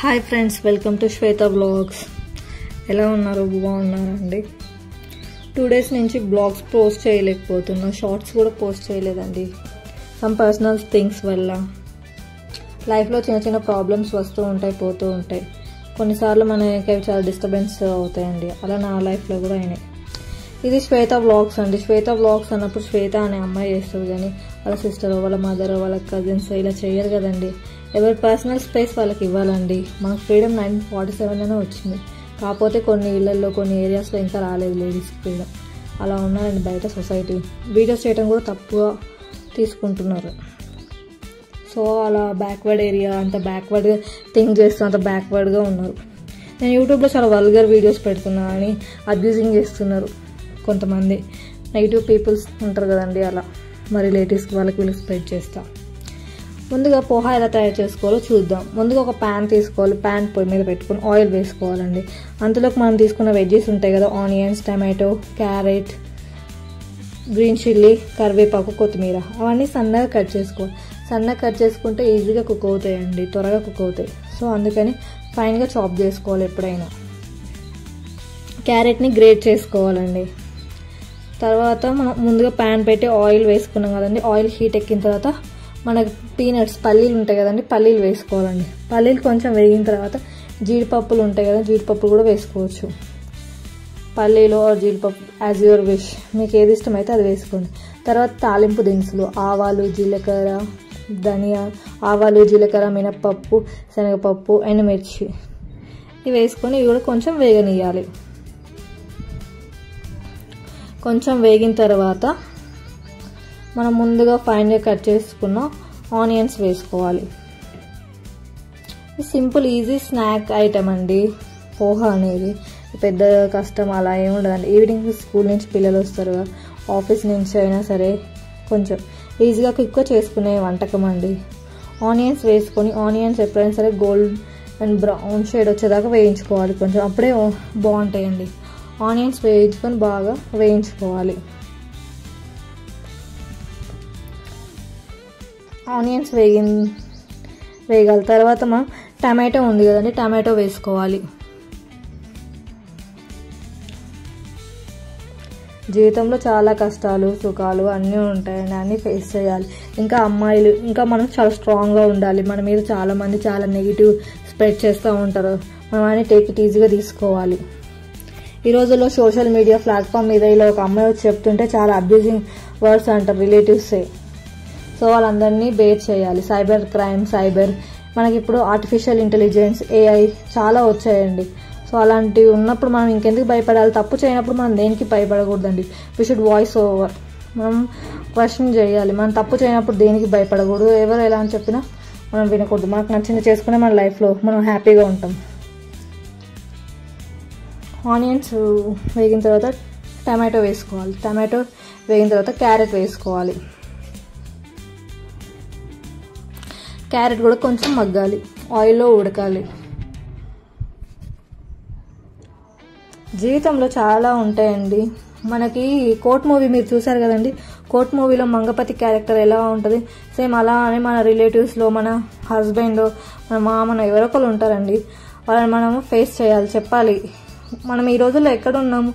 Hi friends, welcome to Shweta blogs. ఎలా ఉన్నారు? బాగున్నారండి. 2 days నుంచి బ్లాగ్స్ పోస్ట్ చేయలేకపోతున్నా, షార్ట్స్ కూడా పోస్ట్ చేయలేదండి. సమ్ పర్సనల్ థింగ్స్ వల్ల లైఫ్లో చిన్న చిన్న ప్రాబ్లమ్స్ వస్తూ ఉంటాయి, పోతూ ఉంటాయి. కొన్నిసార్లు మనకి చాలా డిస్టర్బెన్స్ అవుతాయండి. అలా నా లైఫ్లో కూడా అయినాయి. ఇది శ్వేత బ్లాగ్స్ అండి. శ్వేత బ్లాగ్స్ అన్నప్పుడు శ్వేత అనే అమ్మాయి చేస్తుంది, కానీ వాళ్ళ సిస్టర్, వాళ్ళ మదర్, వాళ్ళ కజిన్స్ ఇలా చేయరు కదండి. ఎవరి పర్సనల్ స్పేస్ వాళ్ళకి ఇవ్వాలండి. మనకు ఫ్రీడమ్ 1947లోనే వచ్చింది. కాకపోతే కొన్ని ఇళ్లలో, కొన్ని ఏరియాస్లో ఇంకా రాలేదు లేడీస్కి ఫ్రీడమ్. అలా ఉన్నారండి బయట సొసైటీ. వీడియోస్ చేయడం కూడా తప్పుగా తీసుకుంటున్నారు. సో అలా బ్యాక్వర్డ్ ఏరియా, అంత బ్యాక్వర్డ్గా థింక్ చేస్తూ అంత బ్యాక్వర్డ్గా ఉన్నారు. నేను యూట్యూబ్లో చాలా వల్గర్ వీడియోస్ పెడుతున్నా అని అబ్యూజింగ్ చేస్తున్నారు కొంతమంది నెగిటివ్ పీపుల్స్ ఉంటారు కదండి. అలా మా రిలేటివ్స్కి వాళ్ళకి వీళ్ళకి స్ప్రెడ్ చేస్తా. ముందుగా పోహా ఎలా తయారు చేసుకోవాలో చూద్దాం. ముందుగా ఒక ప్యాన్ తీసుకోవాలి. ప్యాన్ పొయ్యి మీద పెట్టుకుని ఆయిల్ వేసుకోవాలండి. అంతలోకి మనం తీసుకున్న వెజ్జెస్ ఉంటాయి కదా, onions, tomato, carrot, green chilli, కరివేపాకు, కొత్తిమీర, అవన్నీ సన్నగా కట్ చేసుకోవాలి. సన్నగా కట్ చేసుకుంటే ఈజీగా కుక్ అవుతాయండి, త్వరగా కుక్ అవుతాయి. సో అందుకని ఫైన్గా చాప్ చేసుకోవాలి. ఎప్పుడైనా క్యారెట్ని గ్రేట్ చేసుకోవాలండి. తర్వాత మనం ముందుగా ప్యాన్ పెట్టి ఆయిల్ వేసుకున్నాం కదండి. ఆయిల్ హీట్ ఎక్కిన తర్వాత మనకు పీనట్స్, పల్లీలు ఉంటాయి కదండి, పల్లీలు వేసుకోవాలండి. పల్లీలు కొంచెం వేగిన తర్వాత జీడిపప్పులు ఉంటాయి కదా, జీడిపప్పులు కూడా వేసుకోవచ్చు. పల్లీలు జీడిపప్పు యాజ్ యువర్ విష్, మీకు ఏది ఇష్టమైతే అది వేసుకోండి. తర్వాత తాలింపు దినుసులు, ఆవాలు, జీలకర్ర, ధనియా, ఆవాలు, జీలకర్ర, మినప్పప్పు, శనగపప్పు, ఎండుమిర్చి ఇవి వేసుకొని ఇవి కూడా కొంచెం వేగనియాలి. కొంచెం వేగిన తర్వాత మనం ముందుగా ఫైన్గా కట్ చేసుకున్న ఆనియన్స్ వేసుకోవాలి. సింపుల్ ఈజీ స్నాక్ ఐటమ్ అండి పోహా అనేది. పెద్ద కష్టం అలా ఏమి ఉండదండి. ఈవినింగ్ స్కూల్ నుంచి పిల్లలు వస్తారు, ఆఫీస్ నుంచి అయినా సరే కొంచెం ఈజీగా క్విక్గా చేసుకునే వంటకం అండి. ఆనియన్స్ వేసుకొని, ఆనియన్స్ ఎప్పుడైనా సరే గోల్డ్ అండ్ బ్రౌన్ షేడ్ వచ్చేదాకా వేయించుకోవాలి. కొంచెం అప్పుడే బాగుంటాయండి. ఆనియన్స్ వేయించుకొని బాగా వేయించుకోవాలి. ఆనియన్స్ వేగాల తర్వాత మనం టమాటో ఉంది కదండి, టమాటో వేసుకోవాలి. జీవితంలో చాలా కష్టాలు, సుఖాలు అన్నీ ఉంటాయండి, అన్నీ ఫేస్ చేయాలి. ఇంకా అమ్మాయిలు, ఇంకా మనం చాలా స్ట్రాంగ్గా ఉండాలి. మన మీద చాలామంది చాలా నెగిటివ్ స్ప్రెడ్ చేస్తూ ఉంటారు. మనం అన్నీ టేక్ ఇట్ ఈజీగా తీసుకోవాలి. ఈ రోజుల్లో సోషల్ మీడియా ప్లాట్ఫామ్ మీద ఇలా ఒక అమ్మాయి వచ్చి చెప్తుంటే చాలా అబ్యూజింగ్ వర్డ్స్ అంటారు రిలేటివ్సే. సో వాళ్ళందరినీ బేర్ చేయాలి. సైబర్ క్రైమ్, మనకి ఇప్పుడు ఆర్టిఫిషియల్ ఇంటెలిజెన్స్, ఏఐ చాలా వచ్చాయండి. సో అలాంటివి ఉన్నప్పుడు మనం ఇంకెందుకు భయపడాలి? తప్పు చేయనప్పుడు మనం దేనికి భయపడకూడదండి. వీ షుడ్ వాయిస్ ఓవర్, మనం క్వశ్చన్ చేయాలి. మనం తప్పు చేయనప్పుడు దేనికి భయపడకూడదు. ఎవరు ఎలా అని చెప్పినా మనం వినకూడదు. మనకు నచ్చింది చేసుకునే మన లైఫ్లో మనం హ్యాపీగా ఉంటాం. ఆనియన్స్ వేగిన తర్వాత టమాటో వేసుకోవాలి. టమాటో వేగిన తర్వాత క్యారెట్ వేసుకోవాలి. క్యారెట్ కూడా కొంచెం మగ్గాలి, ఆయిల్లో ఉడకాలి. జీవితంలో చాలా ఉంటాయండి. మనకి కోర్ట్ మూవీ మీరు చూసారు కదండి. కోర్ట్ మూవీలో మంగపతి క్యారెక్టర్ ఎలా ఉంటుంది, సేమ్ అలానే మన రిలేటివ్స్లో, మన హస్బెండ్, మన మామను ఎవరో ఒకరు ఉంటారండి. వాళ్ళని మనము ఫేస్ చేయాలి, చెప్పాలి. మనం ఈ రోజుల్లో ఎక్కడ ఉన్నాము,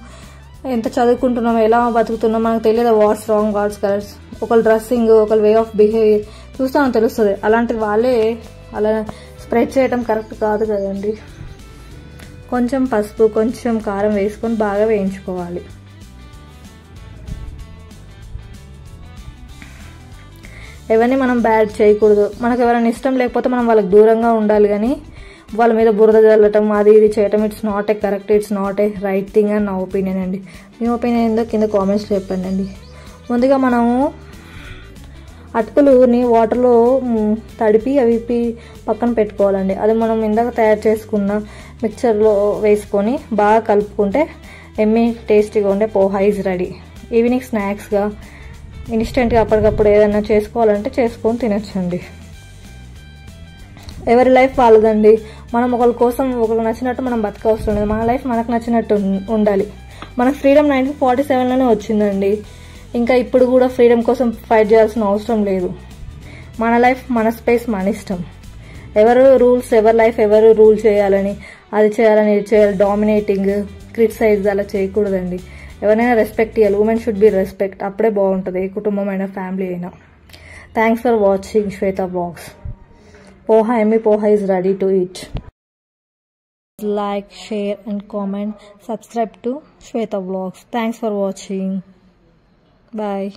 ఎంత చదువుకుంటున్నాము, ఎలా బతుకుతున్నాం మనకు తెలియదు. వాట్స్ రాంగ్, వాట్స్ కరెక్ట్, ఒకళ్ళు డ్రెస్సింగ్, ఒకళ్ళు వే ఆఫ్ బిహేవియర్ చూస్తామని తెలుస్తుంది. అలాంటి వాళ్ళే అలా స్ప్రెడ్ చేయడం కరెక్ట్ కాదు కదండి. కొంచెం పసుపు, కొంచెం కారం వేసుకొని బాగా వేయించుకోవాలి. ఎవరిని మనం బ్యాడ్ చేయకూడదు. మనకు ఎవరైనా ఇష్టం లేకపోతే మనం వాళ్ళకి దూరంగా ఉండాలి, కానీ వాళ్ళ మీద బురద జల్లటం, అది ఇది చేయటం it's not a correct, it's not a right thing అని నా ఒపీనియన్ అండి. మీ ఒపీనియన్ ఏందో కింద కామెంట్స్లో చెప్పండి అండి. ముందుగా మనము అటుకులుని వాటర్లో తడిపి అవి పక్కన పెట్టుకోవాలండి. అది మనం ఇందాక తయారు చేసుకున్న మిక్చర్లో వేసుకొని బాగా కలుపుకుంటే ఎమ్మి టేస్టీగా ఉండే పోహా ఈజ్ రెడీ. ఈవినింగ్ స్నాక్స్గా ఇన్స్టెంట్గా అప్పటికప్పుడు ఏదైనా చేసుకోవాలంటే చేసుకొని తినొచ్చండి. ఎవరి లైఫ్ వాళ్ళదండి. మనం ఒకరి కోసం ఒకరికి నచ్చినట్టు మనం బతకవసరం లేదు. మన లైఫ్ మనకు నచ్చినట్టు ఉండాలి. మనకు ఫ్రీడమ్ 1947లోనే వచ్చిందండి. ఇంకా ఇప్పుడు కూడా ఫ్రీడమ్ కోసం ఫైట్ చేయాల్సిన అవసరం లేదు. మన లైఫ్, మన స్పేస్, మన ఇష్టం. ఎవరు రూల్స్, ఎవరి లైఫ్ ఎవరు రూల్ చేయాలని, అది చేయాలని, ఇది చేయాలి, డామినేటింగ్, క్రిటిసైజ్ అలా చేయకూడదండి. ఎవరైనా రెస్పెక్ట్ ఇవ్వాలి. Women should be respect. అప్పుడే బాగుంటుంది, ఏ కుటుంబం అయినా, ఫ్యామిలీ అయినా. Thanks for watching Shweta blogs. Poha, ఎమ్మి poha is ready to eat. Like, share and comment. Subscribe to Shweta Vlogs. Thanks for watching. Bye.